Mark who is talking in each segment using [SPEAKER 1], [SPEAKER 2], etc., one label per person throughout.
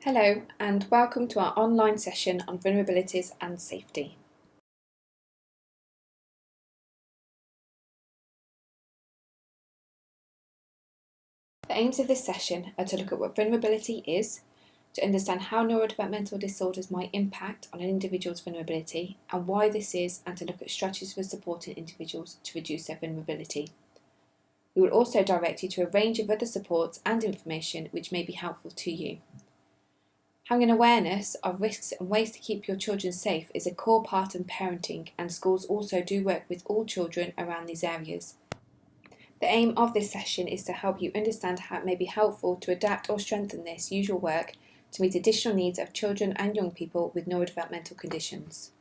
[SPEAKER 1] Hello and welcome to our online session on vulnerabilities and safety. The aims of this session are to look at what vulnerability is, to understand how neurodevelopmental disorders might impact on an individual's vulnerability and why this is, and to look at strategies for supporting individuals to reduce their vulnerability. We will also direct you to a range of other supports and information which may be helpful to you. Having an awareness of risks and ways to keep your children safe is a core part of parenting, and schools also do work with all children around these areas. The aim of this session is to help you understand how it may be helpful to adapt or strengthen this usual work to meet additional needs of children and young people with neurodevelopmental conditions.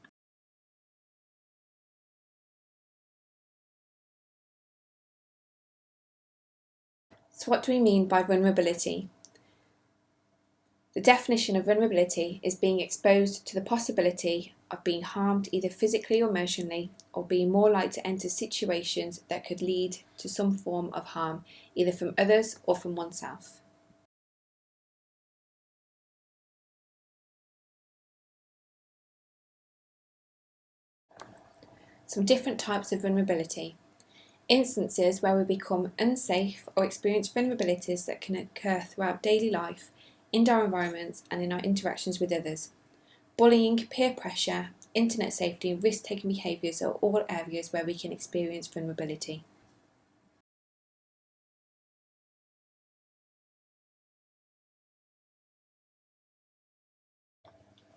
[SPEAKER 1] So what do we mean by vulnerability? The definition of vulnerability is being exposed to the possibility of being harmed either physically or emotionally, or being more likely to enter situations that could lead to some form of harm, either from others or from oneself. Some different types of vulnerability. Instances where we become unsafe or experience vulnerabilities that can occur throughout daily life, in our environments and in our interactions with others. Bullying, peer pressure, internet safety and risk-taking behaviours are all areas where we can experience vulnerability.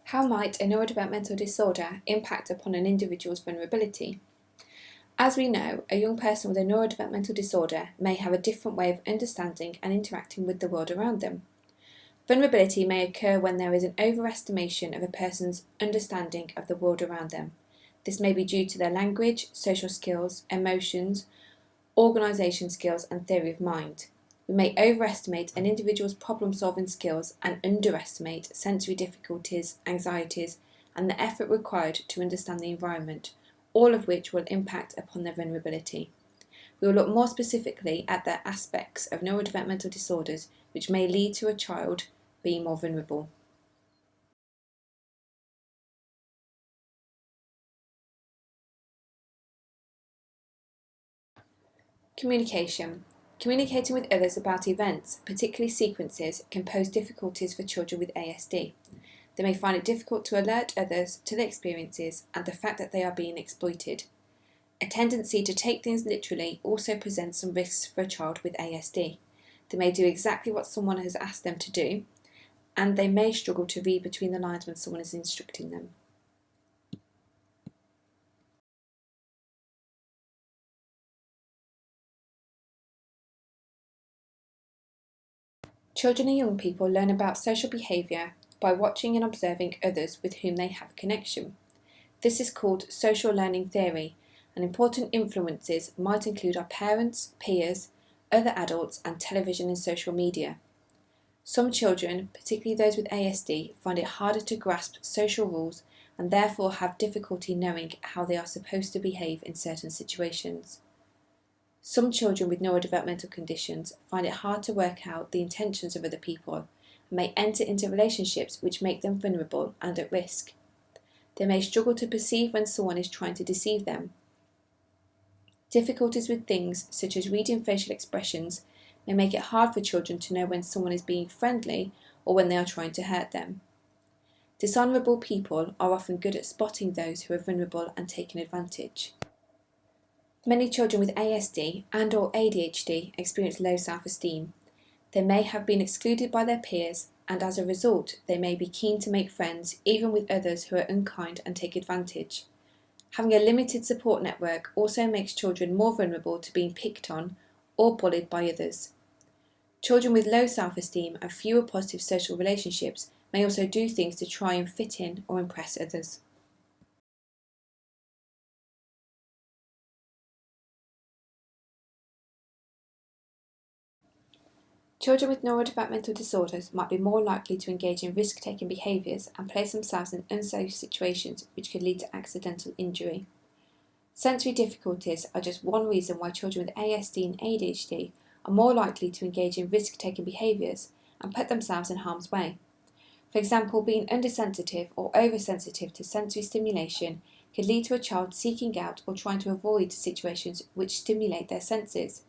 [SPEAKER 1] How might a neurodevelopmental disorder impact upon an individual's vulnerability? As we know, a young person with a neurodevelopmental disorder may have a different way of understanding and interacting with the world around them. Vulnerability may occur when there is an overestimation of a person's understanding of the world around them. This may be due to their language, social skills, emotions, organisation skills and theory of mind. We may overestimate an individual's problem-solving skills and underestimate sensory difficulties, anxieties, and the effort required to understand the environment, all of which will impact upon their vulnerability. We will look more specifically at the aspects of neurodevelopmental disorders which may lead to a child being more vulnerable. Communication. Communicating with others about events, particularly sequences, can pose difficulties for children with ASD. They may find it difficult to alert others to the experiences and the fact that they are being exploited. A tendency to take things literally also presents some risks for a child with ASD. They may do exactly what someone has asked them to do, and they may struggle to read between the lines when someone is instructing them. Children and young people learn about social behaviour by watching and observing others with whom they have a connection. This is called social learning theory, and important influences might include our parents, peers, other adults, and television and social media. Some children, particularly those with ASD, find it harder to grasp social rules and therefore have difficulty knowing how they are supposed to behave in certain situations. Some children with neurodevelopmental conditions find it hard to work out the intentions of other people and may enter into relationships which make them vulnerable and at risk. They may struggle to perceive when someone is trying to deceive them. Difficulties with things such as reading facial expressions may make it hard for children to know when someone is being friendly or when they are trying to hurt them. Dishonourable people are often good at spotting those who are vulnerable and taking advantage. Many children with ASD and/or ADHD experience low self-esteem. They may have been excluded by their peers, and as a result, they may be keen to make friends even with others who are unkind and take advantage. Having a limited support network also makes children more vulnerable to being picked on or bullied by others. Children with low self-esteem and fewer positive social relationships may also do things to try and fit in or impress others. Children with neurodevelopmental disorders might be more likely to engage in risk-taking behaviours and place themselves in unsafe situations which could lead to accidental injury. Sensory difficulties are just one reason why children with ASD and ADHD are more likely to engage in risk-taking behaviours and put themselves in harm's way. For example, being undersensitive or oversensitive to sensory stimulation could lead to a child seeking out or trying to avoid situations which stimulate their senses.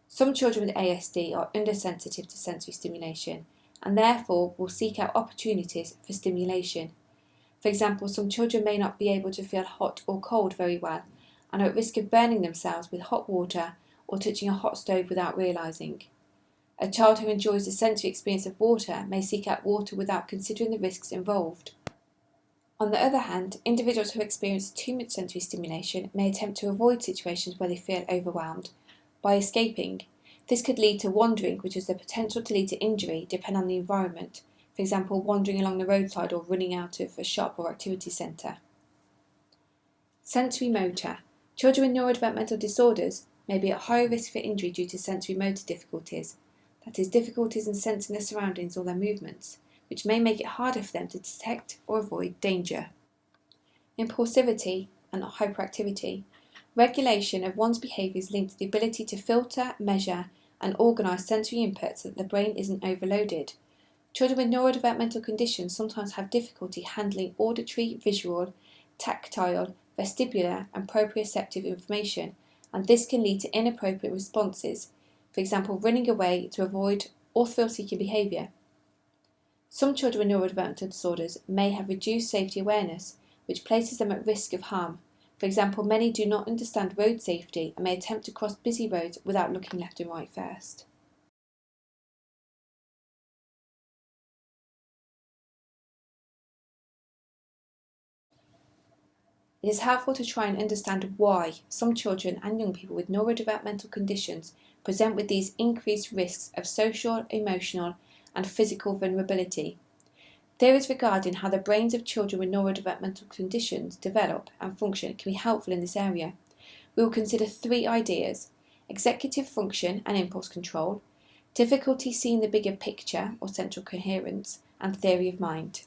[SPEAKER 1] Some children with ASD are undersensitive to sensory stimulation and therefore will seek out opportunities for stimulation. For example, some children may not be able to feel hot or cold very well and are at risk of burning themselves with hot water or touching a hot stove without realising. A child who enjoys the sensory experience of water may seek out water without considering the risks involved. On the other hand, individuals who experience too much sensory stimulation may attempt to avoid situations where they feel overwhelmed by escaping. This could lead to wandering, which has the potential to lead to injury depending on the environment, for example, wandering along the roadside or running out of a shop or activity centre. Sensory motor. Children with neurodevelopmental disorders may be at higher risk for injury due to sensory motor difficulties, that is, difficulties in sensing their surroundings or their movements, which may make it harder for them to detect or avoid danger. Impulsivity and hyperactivity. Regulation of one's behaviour is linked to the ability to filter, measure, and organise sensory inputs so that the brain isn't overloaded. Children with neurodevelopmental conditions sometimes have difficulty handling auditory, visual, tactile, vestibular, and proprioceptive information, and this can lead to inappropriate responses, for example, running away to avoid or thrill-seeking behaviour. Some children with neurodevelopmental disorders may have reduced safety awareness, which places them at risk of harm. For example, many do not understand road safety and may attempt to cross busy roads without looking left and right first. It is helpful to try and understand why some children and young people with neurodevelopmental conditions present with these increased risks of social, emotional, and physical vulnerability. Theories regarding how the brains of children with neurodevelopmental conditions develop and function can be helpful in this area. We will consider 3 ideas: executive function and impulse control, difficulty seeing the bigger picture or central coherence, and theory of mind.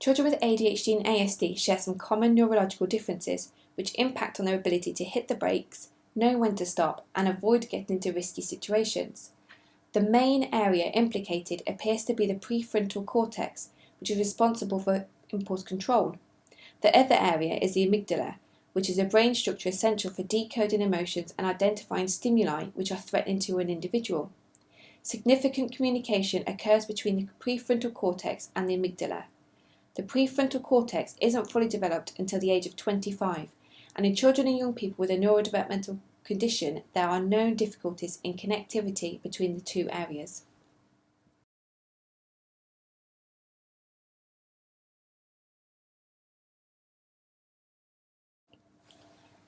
[SPEAKER 1] Children with ADHD and ASD share some common neurological differences which impact on their ability to hit the brakes, know when to stop, and avoid getting into risky situations. The main area implicated appears to be the prefrontal cortex, which is responsible for impulse control. The other area is the amygdala, which is a brain structure essential for decoding emotions and identifying stimuli which are threatening to an individual. Significant communication occurs between the prefrontal cortex and the amygdala. The prefrontal cortex isn't fully developed until the age of 25, and in children and young people with a neurodevelopmental condition, there are known difficulties in connectivity between the 2 areas.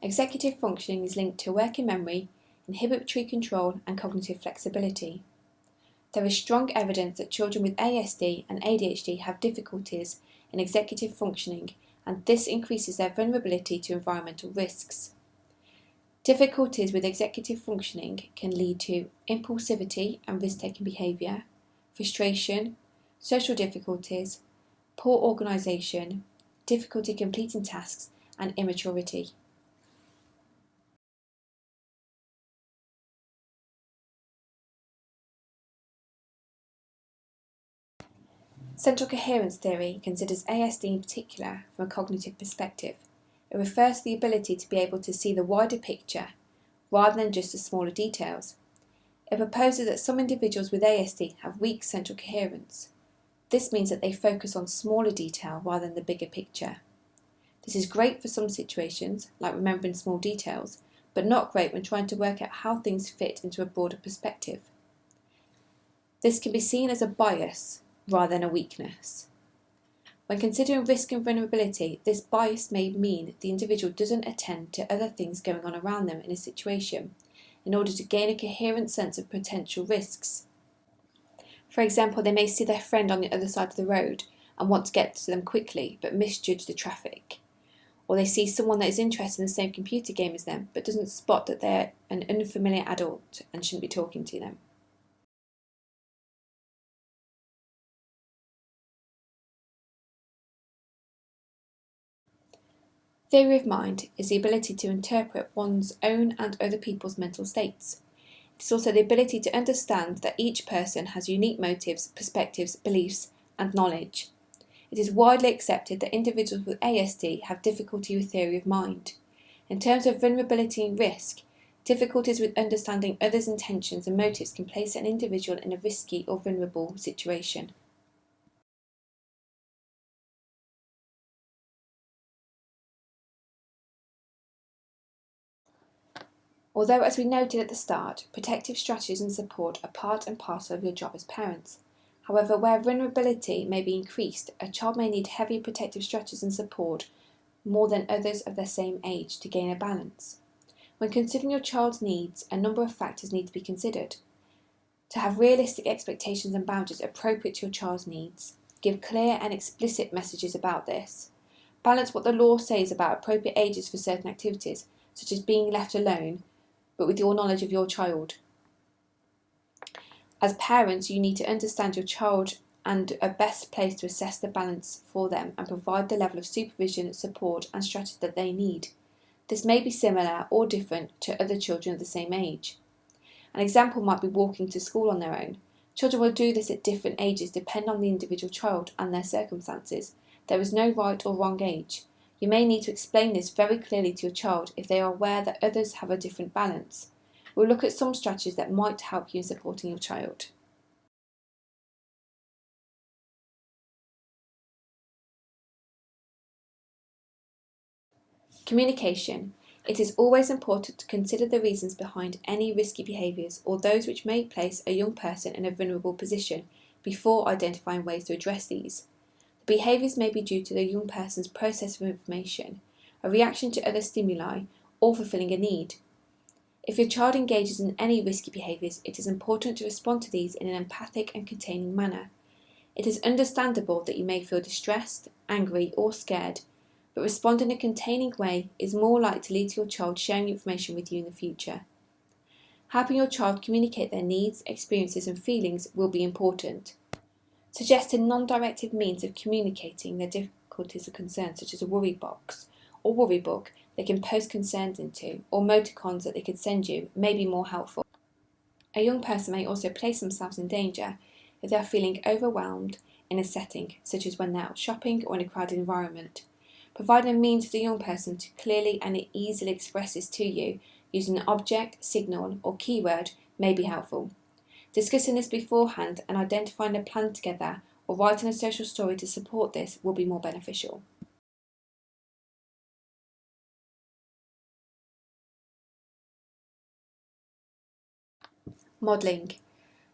[SPEAKER 1] Executive functioning is linked to working memory, inhibitory control, and cognitive flexibility. There is strong evidence that children with ASD and ADHD have difficulties in executive functioning, and this increases their vulnerability to environmental risks. Difficulties with executive functioning can lead to impulsivity and risk-taking behaviour, frustration, social difficulties, poor organisation, difficulty completing tasks, and immaturity. Central coherence theory considers ASD in particular from a cognitive perspective. It refers to the ability to be able to see the wider picture rather than just the smaller details. It proposes that some individuals with ASD have weak central coherence. This means that they focus on smaller detail rather than the bigger picture. This is great for some situations, like remembering small details, but not great when trying to work out how things fit into a broader perspective. This can be seen as a bias rather than a weakness. When considering risk and vulnerability, this bias may mean the individual doesn't attend to other things going on around them in a situation in order to gain a coherent sense of potential risks. For example, they may see their friend on the other side of the road and want to get to them quickly but misjudge the traffic. Or they see someone that is interested in the same computer game as them but doesn't spot that they're an unfamiliar adult and shouldn't be talking to them. Theory of mind is the ability to interpret one's own and other people's mental states. It is also the ability to understand that each person has unique motives, perspectives, beliefs, and knowledge. It is widely accepted that individuals with ASD have difficulty with theory of mind. In terms of vulnerability and risk, difficulties with understanding others' intentions and motives can place an individual in a risky or vulnerable situation. Although, as we noted at the start, protective strategies and support are part and parcel of your job as parents. However, where vulnerability may be increased, a child may need heavy protective strategies and support more than others of their same age to gain a balance. When considering your child's needs, a number of factors need to be considered. To have realistic expectations and boundaries appropriate to your child's needs, give clear and explicit messages about this. Balance what the law says about appropriate ages for certain activities, such as being left alone, but with your knowledge of your child. As parents, you need to understand your child and are best placed to assess the balance for them and provide the level of supervision, support and strategy that they need. This may be similar or different to other children of the same age. An example might be walking to school on their own. Children will do this at different ages depending on the individual child and their circumstances. There is no right or wrong age. You may need to explain this very clearly to your child if they are aware that others have a different balance. We'll look at some strategies that might help you in supporting your child. Communication. It is always important to consider the reasons behind any risky behaviours or those which may place a young person in a vulnerable position before identifying ways to address these. The behaviours may be due to the young person's process of information, a reaction to other stimuli, or fulfilling a need. If your child engages in any risky behaviours, it is important to respond to these in an empathic and containing manner. It is understandable that you may feel distressed, angry, or scared, but respond in a containing way is more likely to lead to your child sharing information with you in the future. Helping your child communicate their needs, experiences, and feelings will be important. Suggest a non-directive means of communicating their difficulties or concerns, such as a worry box or worry book they can post concerns into, or emoticons that they could send you, may be more helpful. A young person may also place themselves in danger if they are feeling overwhelmed in a setting, such as when they're out shopping or in a crowded environment. Providing a means for the young person to clearly and easily express this to you using an object, signal, or keyword may be helpful. Discussing this beforehand and identifying a plan together or writing a social story to support this will be more beneficial. Modelling.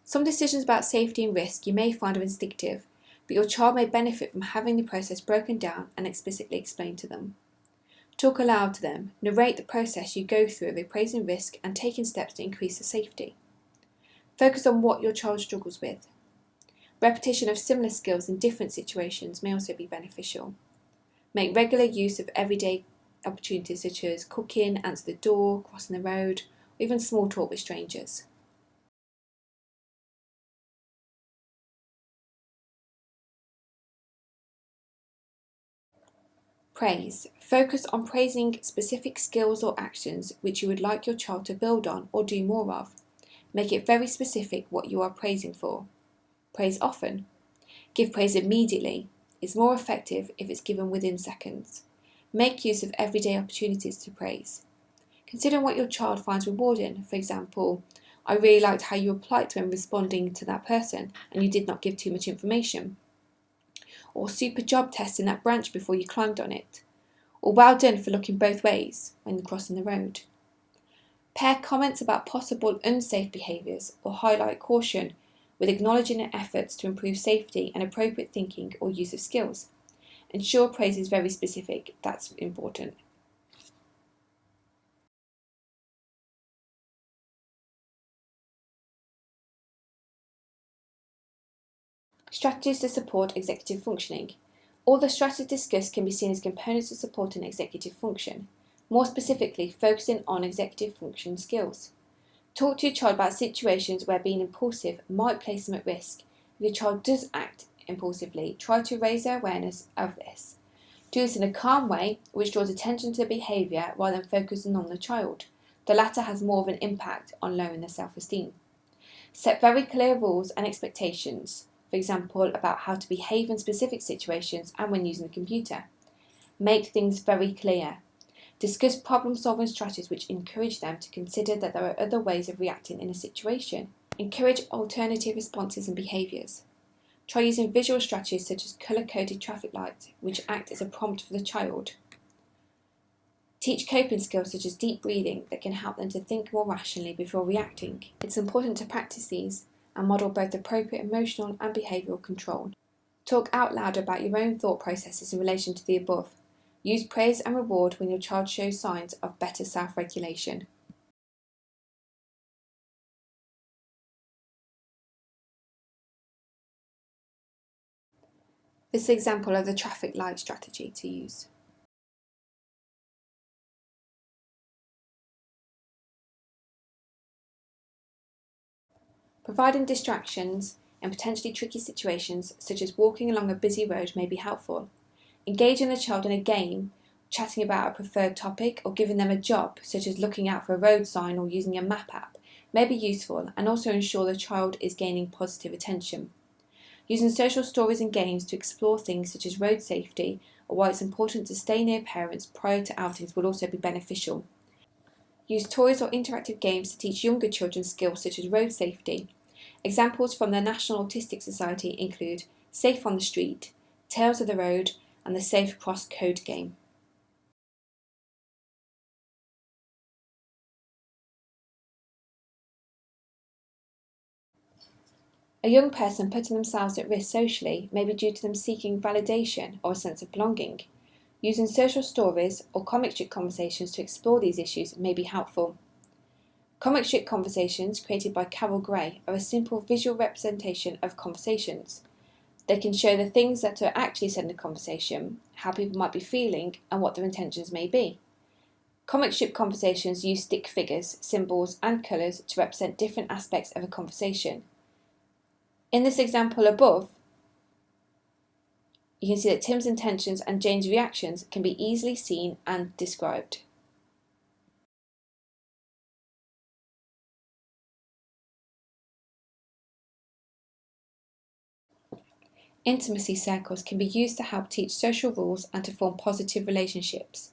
[SPEAKER 1] Some decisions about safety and risk you may find are instinctive, but your child may benefit from having the process broken down and explicitly explained to them. Talk aloud to them, narrate the process you go through of appraising risk and taking steps to increase the safety. Focus on what your child struggles with. Repetition of similar skills in different situations may also be beneficial. Make regular use of everyday opportunities such as cooking, answer the door, crossing the road, or even small talk with strangers. Praise. Focus on praising specific skills or actions which you would like your child to build on or do more of. Make it very specific what you are praising for. Praise often. Give praise immediately. It's more effective if it's given within seconds. Make use of everyday opportunities to praise. Consider what your child finds rewarding. For example, I really liked how you were polite when responding to that person and you did not give too much information. Or super job testing that branch before you climbed on it. Or well done for looking both ways when crossing the road. Pair comments about possible unsafe behaviours or highlight caution with acknowledging their efforts to improve safety and appropriate thinking or use of skills. Ensure praise is very specific, that's important. Strategies to support executive functioning. All the strategies discussed can be seen as components to supporting executive function, more specifically focusing on executive function skills. Talk to your child about situations where being impulsive might place them at risk. If your child does act impulsively, try to raise their awareness of this. Do this in a calm way, which draws attention to the behaviour rather than focusing on the child. The latter has more of an impact on lowering their self-esteem. Set very clear rules and expectations, for example, about how to behave in specific situations and when using the computer. Make things very clear. Discuss problem-solving strategies which encourage them to consider that there are other ways of reacting in a situation. Encourage alternative responses and behaviours. Try using visual strategies such as colour-coded traffic lights, which act as a prompt for the child. Teach coping skills such as deep breathing that can help them to think more rationally before reacting. It's important to practice these and model both appropriate emotional and behavioural control. Talk out loud about your own thought processes in relation to the above. Use praise and reward when your child shows signs of better self-regulation. This is an example of the traffic light strategy to use. Providing distractions in potentially tricky situations, such as walking along a busy road, may be helpful. Engaging the child in a game, chatting about a preferred topic, or giving them a job, such as looking out for a road sign or using a map app, may be useful and also ensure the child is gaining positive attention. Using social stories and games to explore things such as road safety or why it's important to stay near parents prior to outings will also be beneficial. Use toys or interactive games to teach younger children skills such as road safety. Examples from the National Autistic Society include Safe on the Street, Tales of the Road, and the Safe Cross Code game. A young person putting themselves at risk socially may be due to them seeking validation or a sense of belonging. Using social stories or comic strip conversations to explore these issues may be helpful. Comic strip conversations, created by Carol Gray, are a simple visual representation of conversations. They can show the things that are actually said in a conversation, how people might be feeling, and what their intentions may be. Comic strip conversations use stick figures, symbols, and colours to represent different aspects of a conversation. In this example above, you can see that Tim's intentions and Jane's reactions can be easily seen and described. Intimacy circles can be used to help teach social rules and to form positive relationships.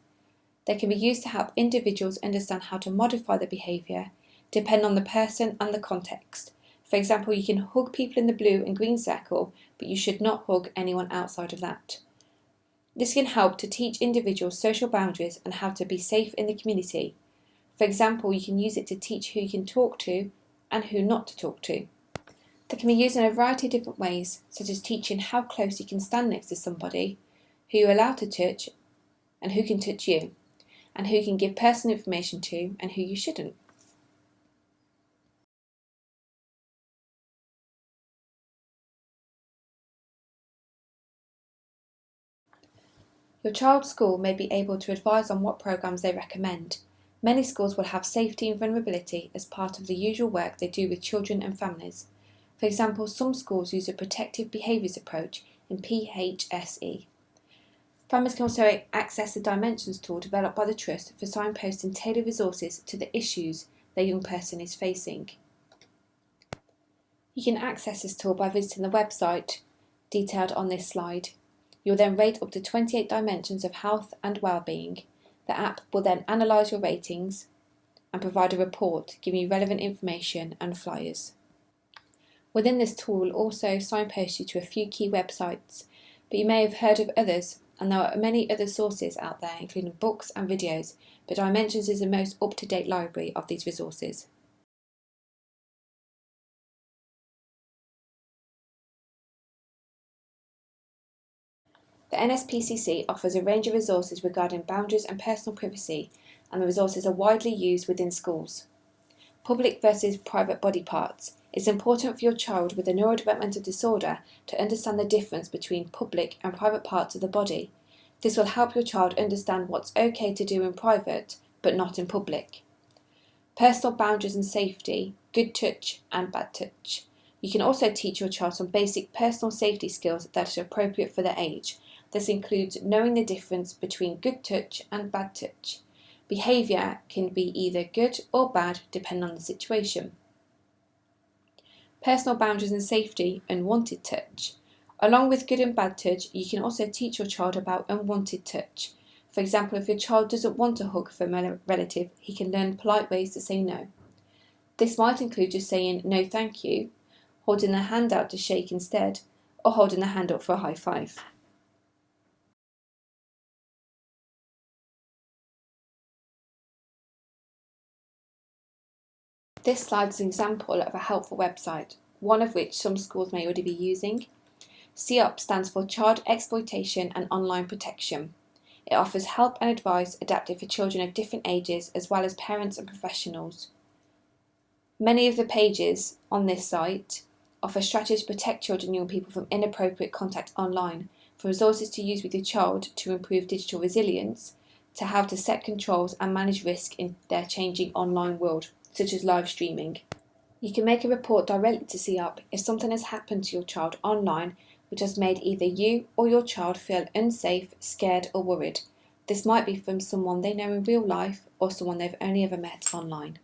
[SPEAKER 1] They can be used to help individuals understand how to modify their behaviour, depending on the person and the context. For example, you can hug people in the blue and green circle, but you should not hug anyone outside of that. This can help to teach individuals social boundaries and how to be safe in the community. For example, you can use it to teach who you can talk to and who not to talk to. They can be used in a variety of different ways, such as teaching how close you can stand next to somebody, who you're allowed to touch and who can touch you, and who you can give personal information to and who you shouldn't. Your child's school may be able to advise on what programs they recommend. Many schools will have safety and vulnerability as part of the usual work they do with children and families. For example, some schools use a protective behaviours approach in PHSE. Families can also access the Dimensions tool developed by the Trust for signposting tailored resources to the issues their young person is facing. You can access this tool by visiting the website detailed on this slide. You'll then rate up to 28 dimensions of health and well-being. The app will then analyse your ratings and provide a report giving you relevant information and flyers. Within this tool will also signpost you to a few key websites, but you may have heard of others, and there are many other sources out there, including books and videos, but Dimensions is the most up-to-date library of these resources. The NSPCC offers a range of resources regarding boundaries and personal privacy, and the resources are widely used within schools. Public versus private body parts. It's important for your child with a neurodevelopmental disorder to understand the difference between public and private parts of the body. This will help your child understand what's okay to do in private, but not in public. Personal boundaries and safety, good touch and bad touch. You can also teach your child some basic personal safety skills that are appropriate for their age. This includes knowing the difference between good touch and bad touch. Behaviour can be either good or bad depending on the situation. Personal boundaries and safety, unwanted touch. Along with good and bad touch, you can also teach your child about unwanted touch. For example, if your child doesn't want a hug from a relative, he can learn polite ways to say no. This might include just saying no thank you, holding the hand out to shake instead, or holding the hand up for a high five. This slide is an example of a helpful website, one of which some schools may already be using. CEOP stands for Child Exploitation and Online Protection. It offers help and advice adapted for children of different ages as well as parents and professionals. Many of the pages on this site offer strategies to protect children and young people from inappropriate contact online, from resources to use with your child to improve digital resilience, to how to set controls and manage risk in their changing online world, such as live streaming. You can make a report directly to CEOP if something has happened to your child online which has made either you or your child feel unsafe, scared or worried. This might be from someone they know in real life or someone they've only ever met online.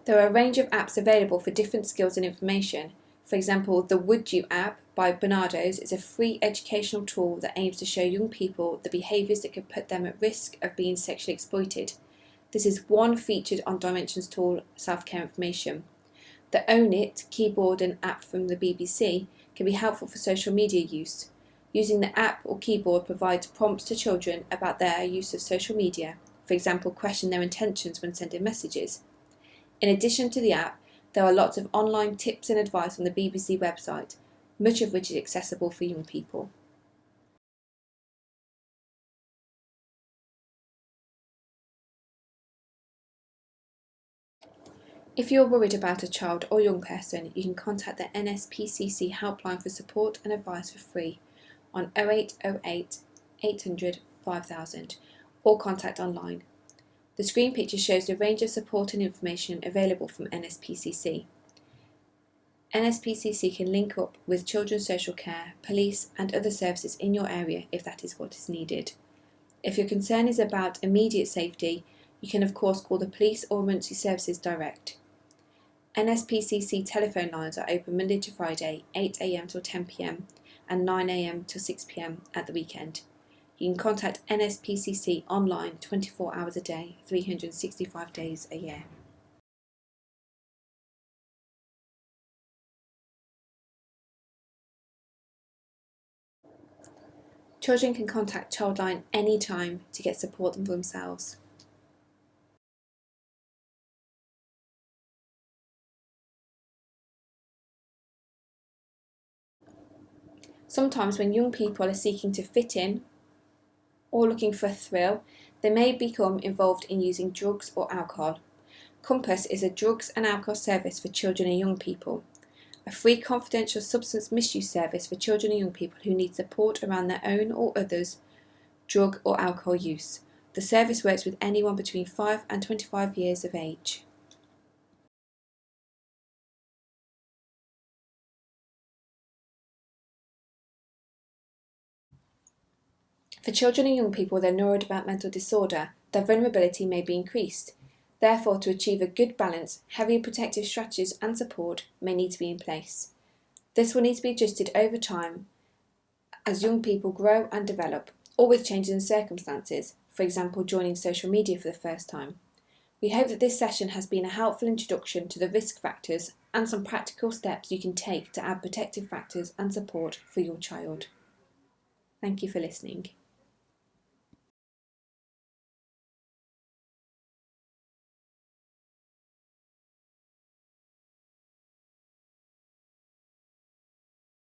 [SPEAKER 1] There are a range of apps available for different skills and information. For example, the Would You app by Bernardo's is a free educational tool that aims to show young people the behaviours that could put them at risk of being sexually exploited. This is one featured on Dimensions tool self-care information. The Own It keyboard and app from the BBC can be helpful for social media use. Using the app or keyboard provides prompts to children about their use of social media, for example, question their intentions when sending messages. In addition to the app, there are lots of online tips and advice on the BBC website, much of which is accessible for young people. If you're worried about a child or young person, you can contact the NSPCC helpline for support and advice for free on 0808 800 5000 or contact online. The screen picture shows the range of support and information available from NSPCC. NSPCC can link up with children's social care, police and other services in your area if that is what is needed. If your concern is about immediate safety, you can of course call the police or emergency services direct. NSPCC telephone lines are open Monday to Friday, 8 a.m. till 10 p.m. and 9 a.m. till 6 p.m. at the weekend. You can contact NSPCC online 24 hours a day, 365 days a year. Children can contact Childline anytime to get support for themselves. Sometimes when young people are seeking to fit in or looking for a thrill, they may become involved in using drugs or alcohol. Compass is a drugs and alcohol service for children and young people, a free confidential substance misuse service for children and young people who need support around their own or others' drug or alcohol use. The service works with anyone between 5 and 25 years of age. For children and young people with a neurodevelopmental disorder, their vulnerability may be increased. Therefore, to achieve a good balance, heavy protective strategies and support may need to be in place. This will need to be adjusted over time as young people grow and develop, or with changes in circumstances, for example joining social media for the first time. We hope that this session has been a helpful introduction to the risk factors and some practical steps you can take to add protective factors and support for your child. Thank you for listening.